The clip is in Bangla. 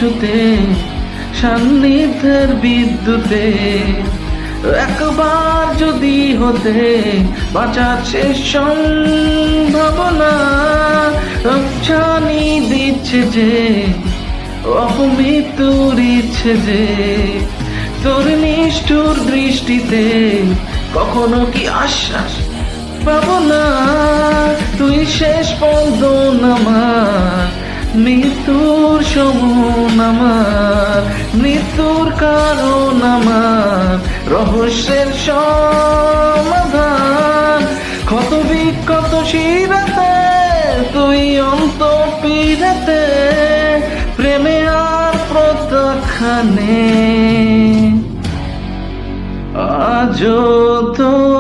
কিছুতে সান্নিধ্যের বিদ্যুতে একবার যদি হতে বাঁচার শেষ সম্ভাবনা জানি দিচ্ছে যে অপমৃত্যুর ইচ্ছে যে তোর নিষ্ঠুর দৃষ্টিতে কখনো কি আশ্বাস পাবো না তুই শেষ পন্দন আমার মৃত্যুর সমান আমার মৃত্যুর কারণ আমার রহস্যের সমাধান ক্ষত বিক্ষত শিরাতে তুই অন্ত পীড়াতে প্রেমে আর প্রত্যাখ্যানে আজও তো